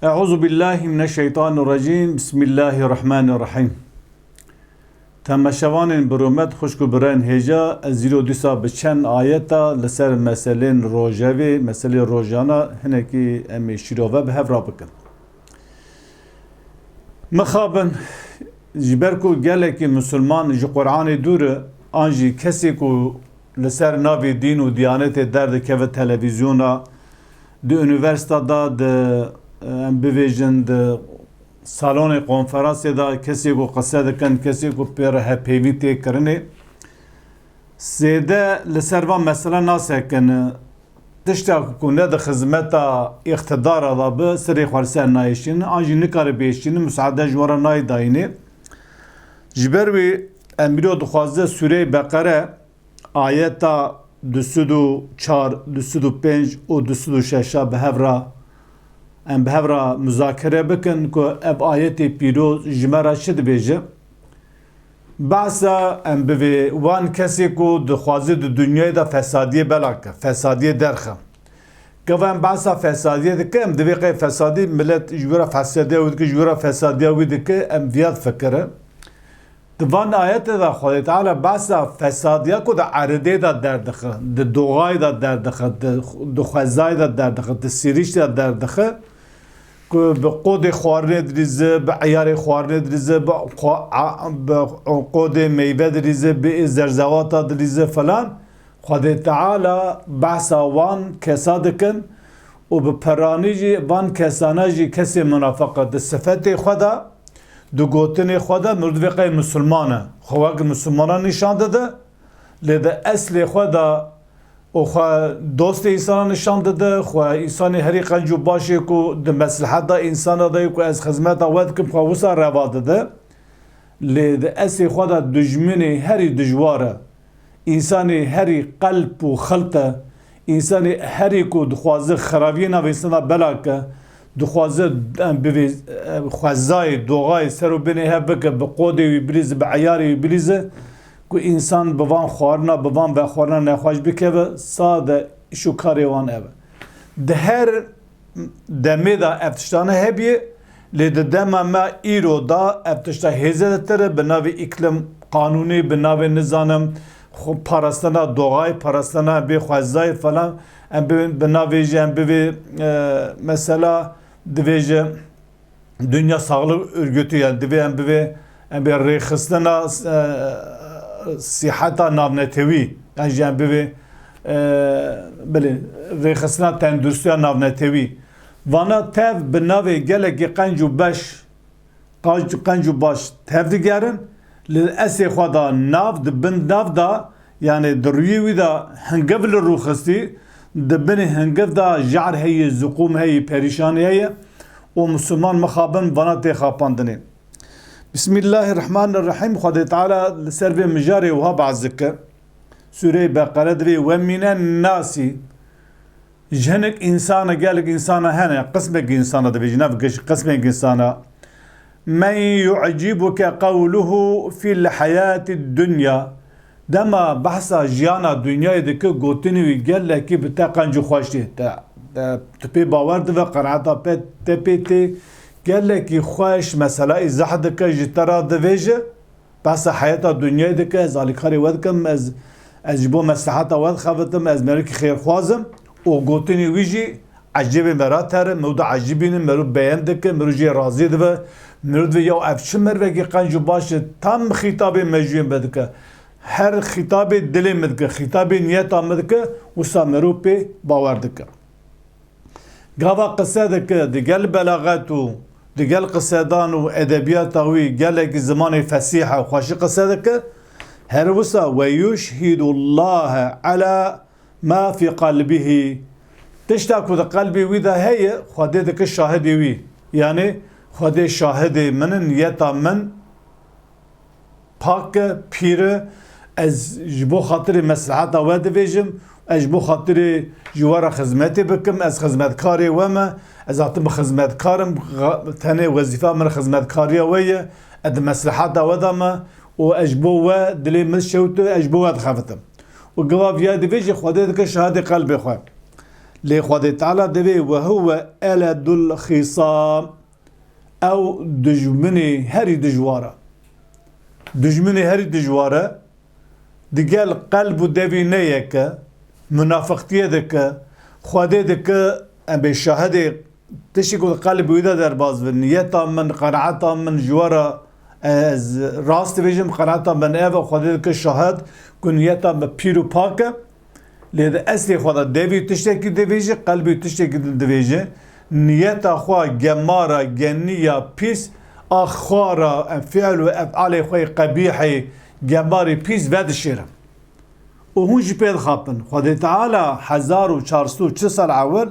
Euzu billahi mineşşeytanirracim. Bismillahirrahmanirrahim. Temaşevanên biromet xuşk û birên hêja ez zîro dîsa bi çend ayeta li ser meselên rojevê, meselê rojana hinekî em ê şîrove bi hev rabikin. Mixabin ji ber ku gelekî Müslüman ji Qur'anê dûr e, an jî kesê ku li ser navê dîn û diyanetê derdikeve televizyona, di üniversitede de em bivêjin di salonê konferansê da kesê ku qise dikin, kesê ku pêre hevpêvî tê kirinê sêde li ser van mesele nasekin tiştek ku ne di xizmeta îxtidara da bi sirê xwe li ser nayêşînin an jî nikare bêşînin müsaade ji we re nayê dayînê. Ji ber wê em bîro dixwaze Sûreyê Beqere ayeta 204, 205 û 206 bi hev re em bi hev re müzakere bikin ku ev ayetê pîroz ji me re çi dibêje. Behsa em bivê wan kesê ku dixwaze di dunyayê de fesadiyê belake, fesadiyê derxe. Gava em behsa fesadiyê dike, em divê qey fesadî millet ji we re fesadiya wî dike, ji we re fesadiya wî dike, em viyad fikire. Di van ayetê de Xwedê Teala behsa fesadiya ku di eridê de derdixe, di doğayê de derdixe, di xwezayê de derdixe, di sîrîş de derdixe ku bi qodê xwarinê dirîze, bi eyarê xwarinê dirîze, bi qodê meyve dirîze, bi zerzewata dirîze falan. Xwedê Teala behsa wan kesa dikin û bi peranî jî van kesane jî kesê münafık di sifetê xwe de di gotinê xwe de mirdivê qey Müslüman e. Xwe wek Müslümanan nîşan dide, lê di eslê xwe de o xwe dostê însana nîşan dide, xwe însanê herî qenc û başê ku di mesliheta însana de ku ez xizmeta we dikim xwe wisa reva dide. Lê di eslê xwe de dijminê herî dijwar e. İnsanê herî qelb û xilt e. İnsanê herî ku dixwaze xirabiyê navê insana belake, dixwaze bivê xwezayê, doğayê ser û binê hev bike, bi qodê wî bilîze, bi eyarê wî bilîze ku însan bi van xwarina, bi van vexwarina nexweş bikeve, sade îş û karê wan ev e. Di her demê de ev tiştane hebîye, lê di dema me îro da ev tişta hêzeletir e bi navê îklim qanûnî, bi navê nizanim parastina doğayê, parastina bê xwezayê falan, em bi navê jî em bivê mesela divêje Dünya Sağlık Örgütü yani divê em bivê em bê rêxistina sîheta navnetewî yani jî em bivê bilê rêxistina tendurustiya navnetewî. Vana tev bi navê gelekî qenc û beş qenc û baş tev digerin, li esê xwe da nav di bin nav da yani di rûyê wî da hingiv li rûxistî, di binê hingiv da jar heye, ziqûm heye, perîşanî heye û Müslüman mixabin vana tê xapandinê. Bismillahirrahmanirrahim. Xwedê Teala li ser vê mijarê wiha behs dike. Sûreyê Beqere divê ve mînen nasî ji hinek însana gelek însana hene, qismek însana dibêjin, nev qismek însana. Men yu'cibuke qawluhu fil hayatid dunya. Dema behsa jiyana dünyayê dike gotinê wî gelekî bi te qenc û xweş tê. Tu pê bawer dibe qenaeta te pê tê gelekî xweş mesela îzah dike ji te re divêje. Behsa hayata dünyayê dike, ez alîkarê we dikim, ez ji bo mesliheta we dixebitim, ez merikî xêrxwazim û gotinê wî jî ecêbê me re tere, mirov de ecîbînin, mirov beyan dike, mirov jî razî dibe. Mirov dibe ya ev çi mervekî qenc û baş e, tam xîtabê mecûyê me dike. Her xîtabê dilê me dike, xîtabê niyeta me dike, wisa mirov pê bawer dike. Gava qise dike, digel belaget û digel qisedan û edebiyata wî gelekî zimanê fesîh e xweşî qise dike, her wisa ve yushhidullahe ala ma fî qalbihî. Tişta ku di qalbê wî de heye, Xwedê dike şahidê wî. Yani Xwedê şahidê min in, niyeta min pak e, pîr e, ez ji bo xatirê mesliheta we dibêjim, ez ji bo xatirê ji we re xizmetê bikim, ez xizmetkarê we me, ez hatim bi xizmetkarim, tenê wezîfa min xizmetkariya we ye, ez di mesliheta we de me û ez ji bo we dilê min şewt e, ez ji bo we dixebitim. û giva viya dibêje Xwedê dike şahidê qalbê xwe. لی خود تعالی دوی و هو الد الخصام او دجمنی هری دجواره دجمنی هری دجواره دیگل قلب و دوی نیکه منافقتیه دکه خواده دکه ام به شاهده تشی که قلب ویده در باز و نیتا من قناعتا من جواره راست بیجم قناعتا من ایوه خواده دکه شاهد که نیتا من پیرو پاکه لید اصلی خدا دوی تشتکی دویجه قلبی تشتکی دویجه نیتا خواه گمارا گنیا پیس اخوارا فعل و افعال خواه قبیحی گماری پیس ود شیرم و هونج پید خاپن خدا تعالی 1400 سال اول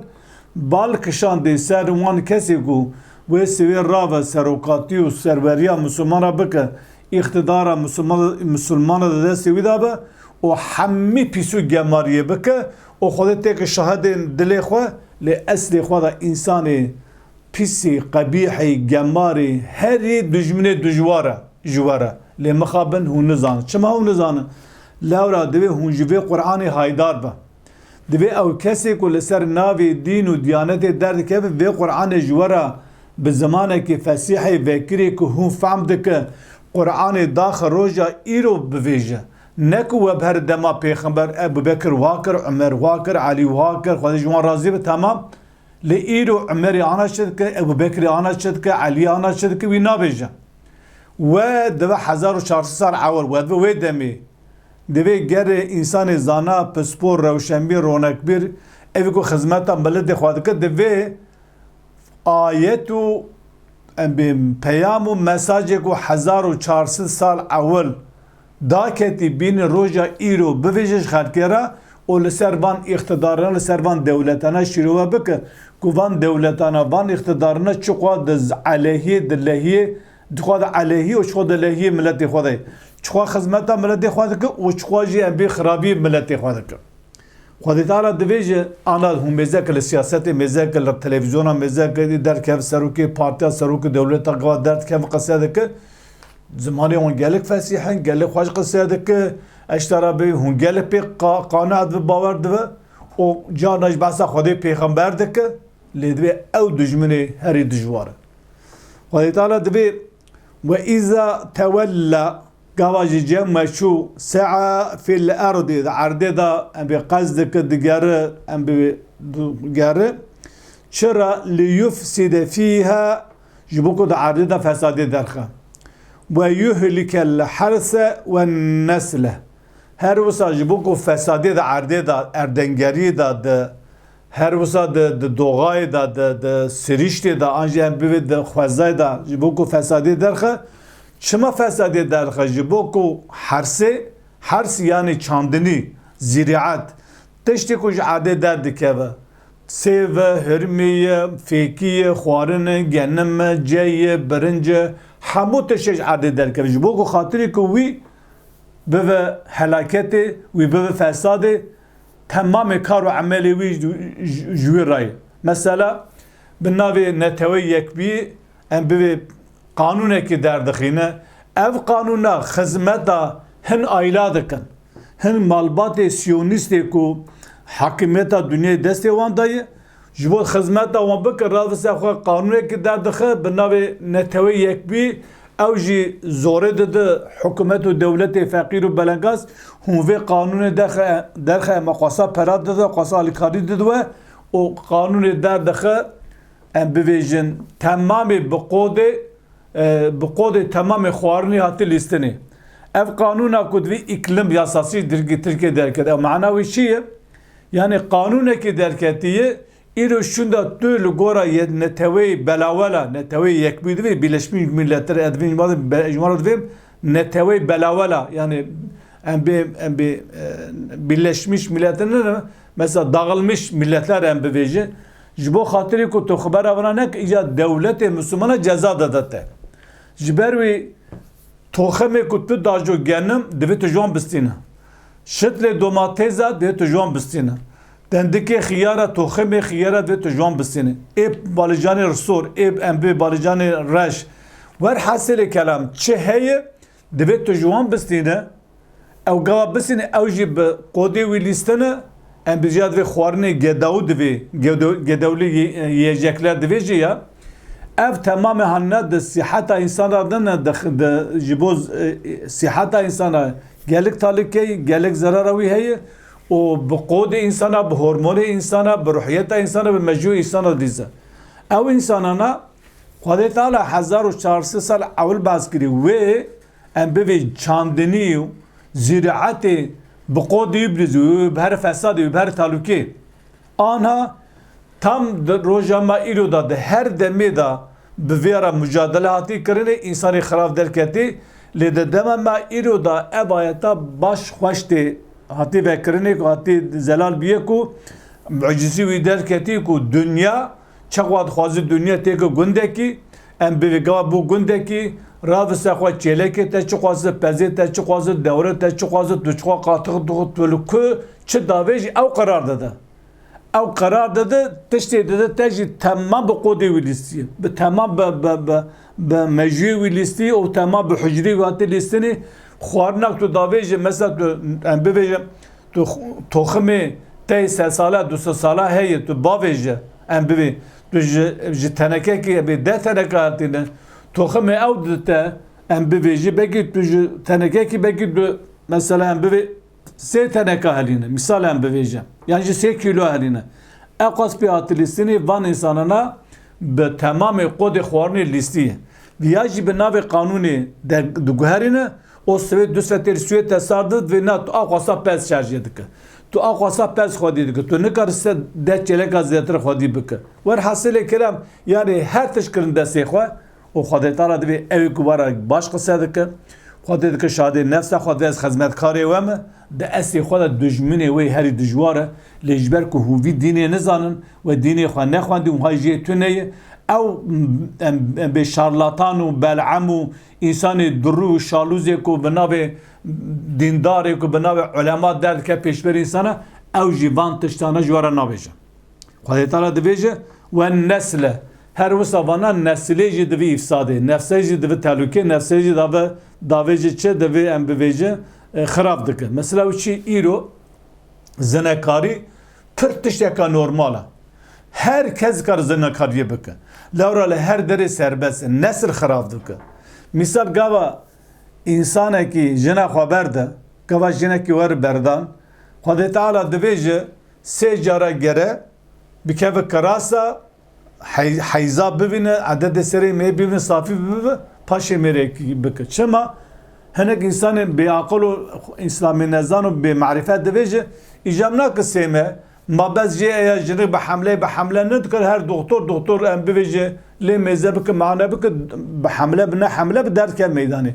بالکشان دی سر وان کسی گو و سوی راو سروکاتی و سروریا مسلمان بکه اقتدار مسلمان ده سوی دا به و همه پیسو گماریه بکه و خودت تک شاهد دل خواه لی اصل خواه دا انسان پیسی قبیحی گماری هری دجمن دجواره جواره لی مخابن هون نزانه چما هون نزانه لورا دوی هون جوی قرآن هایدار با دوی او کسی که لسر ناوی دین و دیانت درد که وی قرآن جواره به زمانه که فسیحی وکری که هون فهم دکه قرآن داخل روژا ایرو بویجه نکو و بهر دما پیغمبر ابو بکر واکر عمر واکر علی واکر خود جوان راضی به تمام لی ایرو عمر آنا شد که ابو بکر آنا شد که علی آنا شد که وی نابیجه و دو 1400 سال اول و دو دمی دوی گر انسان زانا پسپور روشنبی رونک بیر اوی کو خدمتا بلد خواهد که دوی آیت و پیام و مساج کو 1400 سال اول دا کتی بین روژا ایرو بویجش خلکره و لسروان اقتدارنا لسروان دولتانا شروع بکه که وان دولتانا وان اقتدارنا چقوه دز علیه دلهیه چقوه علیه و چقوه دلهیه ملت خوده چقوه خدمتا ملت خوده که و چقوه جی بی خرابی ملت خوده که خودی تعالی دویجه آنا هم میزه که سیاست میزه که تلویزیون میزه که در که سروکی پارتیا سروک دولت قواد درد که قصه که زمانی اون گلک فسیحن گلک خوش قصه ده که اشترا به اون گلک پی قانعت و باور ده و جانش بحثا خودی پیغمبر ده که لیدوی او دجمنی هری دجواره خودی تعالی دوی و ایزا تولا قواجی جمع شو سعى في الارض عرده دا ام بی قصد که دگره ام بی دگره چرا لیفسد فيها جبوكو دا عرده دا فساده درخه و یهلک الحرث و النسل هر وسا جبوکو فسادی دا عرده دا اردنگری دا هر وسا دا دوغای دا سریشتی دا آنجی هم بید دا خوزای دا جبوکو فسادی درخه چما فسادی درخه جبوکو حرس یعنی چاندنی زراعت تشتی کش عرده درد که سیو هرمیه فیکیه خوارن گنم جیه برنج همو تشج عرض در که جبو کو خاطری که وی به هلاکت وی به فساد تمام کار و عملی وی جوی رای مثلا بناوی نتوی یک بی ام به قانونه که در دخینه اف قانونا خدمتا هن آیلاد کن هن مالبات سیونیستی کو حاکمیت دنیا دستی وان دایه جبو خدمت وان بکر راز سخو قانونی که در دخه بناوی نتوی یک بی او جی زوره ده حکومت و دولت فقیر و بلنگاز هم وی قانون درخه مقاصا پراد ده قاصا الکاری ده و قانون در دخه ام بویژن تمام بقود تمام خوارنی هاتی لیستنی اف قانون کدوی اقلیم یاساسی ترکی درکت او معناوی چیه؟ یعنی قانونه که درکتیه ایرو شوندا تول گورا نتوی بلاولا نتوی یک بیدوی بیلشمی ملتر ادوین بعد اجماع دویم نتوی بلاولا یعنی ام بی بیلشمیش ملتر نه مثلا داغلمش ملتر ام بویجه جبو خاطری کو تو خبر اونا نک ایجاد دولت مسلمان جزا دادته جبروی توخمه کتب داجو گنم دوی تو جوان بستینه شتل دوماتزا دوی تو جوان بستینه دندکی خیاره توخم خیاره دوی تو جوان بستینه ایب بالجان رسول ایب ام بی بالجان رش ور حاصل کلام چه هیه دوی تو جوان بستینه او قواب بستینه او جی به قودی وی لیستنه ام بجاد و خوارنه گداو دوی گداولی ییجکler دوی جیا ev tamam hanne de sihata insanlardan de jiboz sihata insana gelik talike gelik zararavi heye o bu kod insana bu hormonu insana bu ruhiyeta insana bu mecbu insana dize ev insanana Khudê Teala 1400 sal evvel baz kiri ve em bevê çandinî û ziraetê bi qodî birizû bi her fesadê bi her talûkê anha tam roja me îro da di her demê da bi vê re mücadele hatî kirinê insanê xirab derketî lê di dema me îro da ev ayeta baş xweş tê hatî vekirinê ku hatî zelal bîye ku mucizî wî derketî ku dünya çawa dixwaze dünya têke gundekî em bêvêgava bû gundekî ravise xwe çêlekê te çi xwaze pezê te çi xwaze dewre te çi xwaze tu çi xwe qatiq dixwe ku çi davê jî ew qerar dide ew qerar dide tiştê dide te jî temam bi qodê wî lîstiye bi temam bi meciyê wî lîstî û temam bi hicrê wî hatî lîstinê xwarinak tu davê jî mesela tu em bibêjim tu toximê te sed sala 200 sala heye tu bavê jî em bivê tu ji tenekekê bê 10 teneke hatîne toximê ew dite em bivê jî belkî tu ji tenekekî belkî tu mesela em bivê 3 teneke helîne misal em bivêje yani ji 3 kilo helîne ew qas pê hatî lîstinê van insanana bi temamê qodê xwarinê lîstiye ya jî bi navê qanûnê diguherîne o Swêd du setêr Swêd te sar did vê na tu ew qasa pez şerjê dike tu ew qasa pez xwedî dike tu nikar se 10 çêleka zêtir xwedî bike wer hesilê kiram yani her tişt kirin destê xwe û Xwedê Teala divê ew ku were baş qise dike Xwedê dike şadê nefsa xwe ez xizmetkarê we me di esê xwe de dijminê wê herî dijwar e lê ji ber ku hûvî dînê nizanin we dînê xwe nexwendî û hay jê tuneye ew bê şarlatan û belem û însanê durû û şalûzê ku bi navê dîndarê ku bi navê ulema derdike pêşberî insana ew jî van tiştane ji we re nabêje Xwedê Teala dibêje we nesle her wisa vana neslê jî divê îfsadê nefsê jî divê telûkê nefsê jî davê jî çi divê em bivêje xirab dike mesela çi îro zinekarî pir tişteka normal e herkes kar zinekariyê bike lewra li her derê serbest e nesl xirab dike misal gava însanekî jina xwe berde gava jinekî wer berdan Xwedê Teala dibêje sê cara gere bikeve kirasa heyza bibîne ededê serê mê bibîne safî bibe paşê mêrekî bike çima hinek insanên bêaqil û îslamî nezan û bêmarîfet dibêje îcab nake sê me mabez jê eya jinik bi hemle nedikir her doktor em bivêje lê mêze bike mane bike bi hemle bi ne hemle bi derd ket meydanê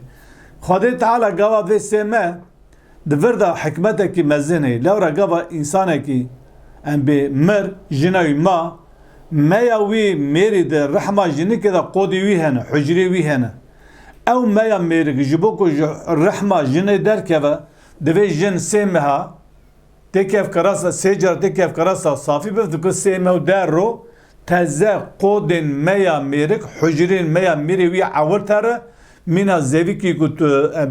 Xwedê Teala gava vê sê me di vir da hikmetekî mezin heye lewra gava însanekî em bê mir jina wî ma meya wî mêrî de rehma jinikê de qodî wî hene hicrê wî hene ew meya mêrik ji bo ku ji rehma jinê derkeve divê jin sê meha têkev kirasa sê car têkev kirasa safî biv dike sê mew der ro teze qodên meya mêrik hicrên meya mêrê wî ewir tere mîna zevîkî ku tu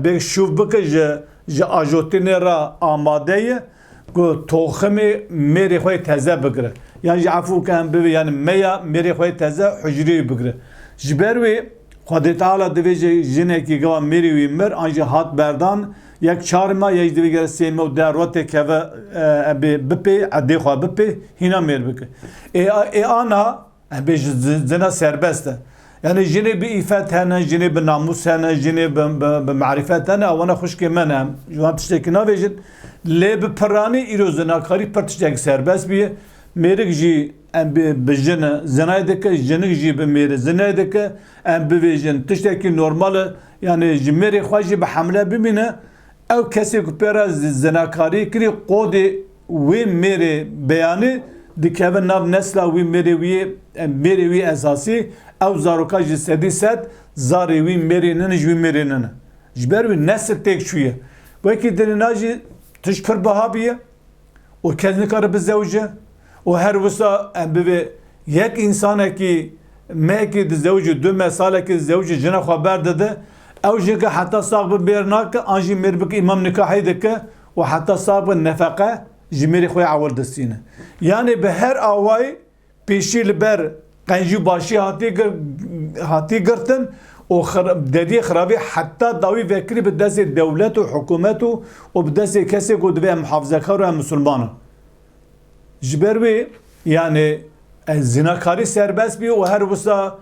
bê şûv bike ji ajotînê re amade ye ku toximê mêrê xwe teze bigire yani ji efû ke em bivê yani meya mêrê xwe teze hicrê bigire ji ber wê Xwedê Teala divê jinekî gava mêrê wî mir an jî hat berdan yek çarma yek divê gere sê mew der rotê keve bipê edê xwe bipê hîna mêr bike ê ana em bê ji zina serbest e yani jinê bi îfet hene jinê bi namûs hene jinê bi marîfet hene ewana xuşkê me ne ji wan tiştekî navêjin lê bi piranî îro zinakarî pir tiştek serbest bûye mêrik jî em bi jin zinayê dike jinik jî bi mêrê zinayê dike em bivêjin tiştekî normal e yani ji mêrê xwe jî bi hemle bimîne ew kesê ku pêra zinakarî kirî qodê wê mêrê beyanî dikeve nav nesla wî mêrê wî esasî ew zaroka ji sedî sed zarê wî mêrê nin ji wî mêrê nin e ji ber wî nesl têk çûye wekî dilîna jî tiş pir biha bûye û kes nikare bizewce û her wisa em bivê yek însanekî mehekî di zewcî du me salekî zewcî jina xwe berdide ew jî ke heta saq bi bêr nake an jî mêr bike îmam nikahê dike û heta saq bi nefeqe جميري خوي عول دستينه يعني بهر آواي بيشي لبر قنجي باشي هاتي قرتن ودادي خرابي حتى داوي فكري بدس دولته وحكومته وبدس كسي قد بها محافظة كارو مسلمانه جبروي يعني الزناكاري سربس بي وهر وسا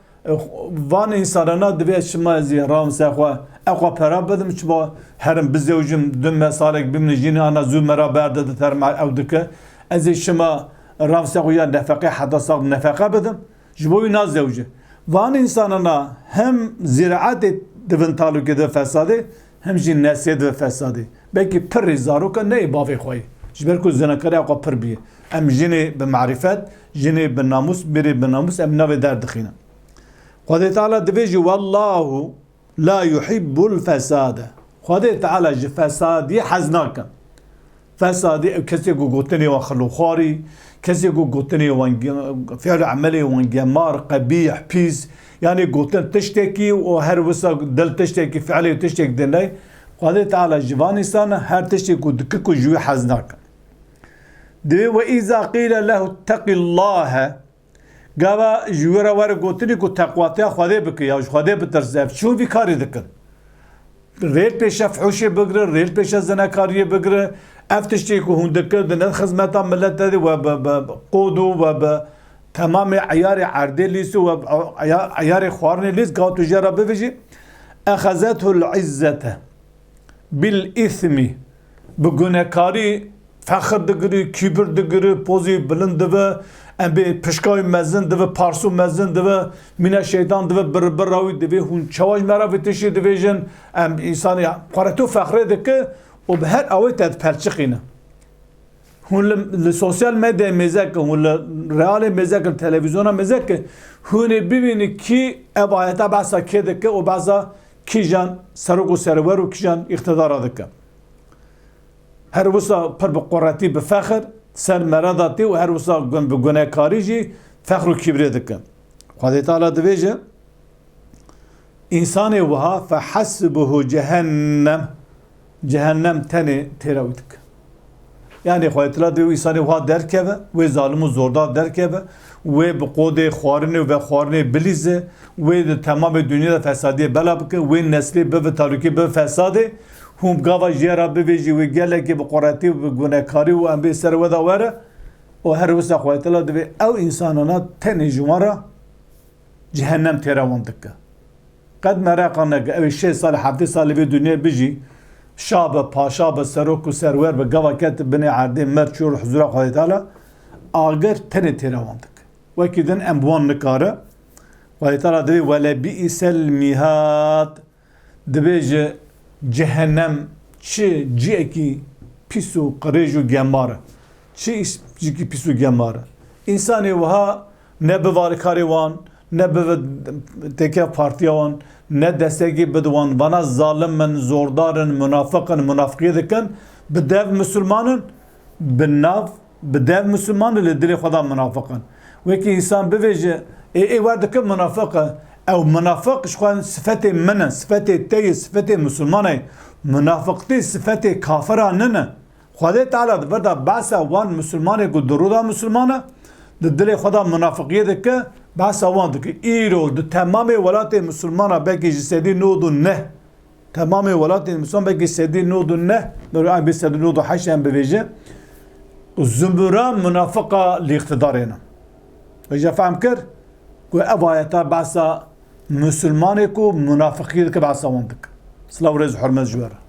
وان انسانانا دبي شما زي رام سخوا اقوا پرا بدم چبا هرم بزوجم دم سالك بمنجين انا زو مرا برد تر مع او دك از شما رام سخوا نفقه حدا صاحب نفقه بدم جبوي ناز زوجه وان انسانانا هم زراعت دبن تعلق ده فساده هم جن نسيد و فساده بلکه پر زارو که نه باوی خوی جبر کو زناکاری اقوا پر بیه ام جنی بمعرفت جنی بالناموس بری بالناموس ام نو در دخینه خدای تعالی دبیجی والله لا يحب الفساد خدای تعالی فسادی حزناک فسادی کسی کو گوتنی و خلوخاری کسی کو گوتنی و فعل عملی و انجمار قبیح پیس يعني قوتن تشتكي وهر وسا دل تشتكي فعلي تشتكي دناي خدای تعالی جوان انسان هر تشتكي دككو جوي حزناك دي واذا قيل له اتق الله قابا جويرا ور قوتني كو تقواتيا خدای بك يا خدای بترزف شو في كاري دك ريل پیش فحوشي بگره ريل پیش زناكاري بگره افتشتي كو هندك دن خدمتا ملت دي و قودو و تمام عيار عردي ليس و عيار خوارني ليس قاو تجارة بفجي أخذته العزة بالإثم بگونكاري فخر دگري كبر دگري بوزي بلند دو ام بي پشكاوي مزن دو پارسو مزن دو من الشيطان دو بربراوي دو هون چواج مرا بتشي دو جن ام انسان قرتو فخر دك وبهر اوي تد پرچقينه هون السوشيال ميديا مزاك هون الريال مزاك التلفزيون مزاك هون ببيني كي ابايتا باسا كدك وبعضا كي جان سرق وسرور وكي جان اقتدار دك هر وسا پر بقراتي بفخر سر مراداتي وهر وسا بگونهکاری جي فخر وكبر دك خدای تعالی دبيجه انسان وها فحسبه جهنم تني تراوتك يعني خواهد دو انسان وها درکبه و ظالم و زوردار درکبه و بقود خوارنه و خوارنه بلیزه و تمام دنیا فسادی بلا بکه و نسلی به تاریکی به فساده هم گاوا جیرا بویجی و گله که بقراتی و گناهکاری و ام به سر و داوره و هر وسط خواهد دو او انسانانا تن جمارا جهنم تیروان دکه قد مراقنا او 6 سال 7 سال به دنیا بجی شاب پاشا به سروک و سرور به گوا کت بنی عردی مرچور حضور خدای تعالی آگر تن تیرواندک و کدن اموان نکاره خدای تعالی دوی ولا بیئس المهاد دبیج جهنم چه جیکی پیسو قریجو گماره چه جیکی پیسو گماره انسانی وها نه بوارکاری وان نه به تکه پارتیان نه دستگی بدوان بنا ظالم من زوردارن منافقن منافقی دکن بدو مسلمانن بناف بدو مسلمان لدل خدا منافقن وکی انسان بویجه ای وردک منافقه او منافق شخوان صفت من صفت تی صفت مسلمانه منافقتی صفت کافرانه خدا تعالی وردا باسا وان مسلمانه کو درودا مسلمانه دل خدا منافقیه دکه بس آواند که ایرو د تمام ولایت مسلمان بگی جسدی نود نه تمام ولایت مسلمان بگی جسدی نود نه نور ای بس نود حش ام بویجه زمرا منافقه لاقتدارنا وجا فهم کر کو ابایتا بس مسلمان کو منافقیه که بس آواند سلام رز حرمت جواره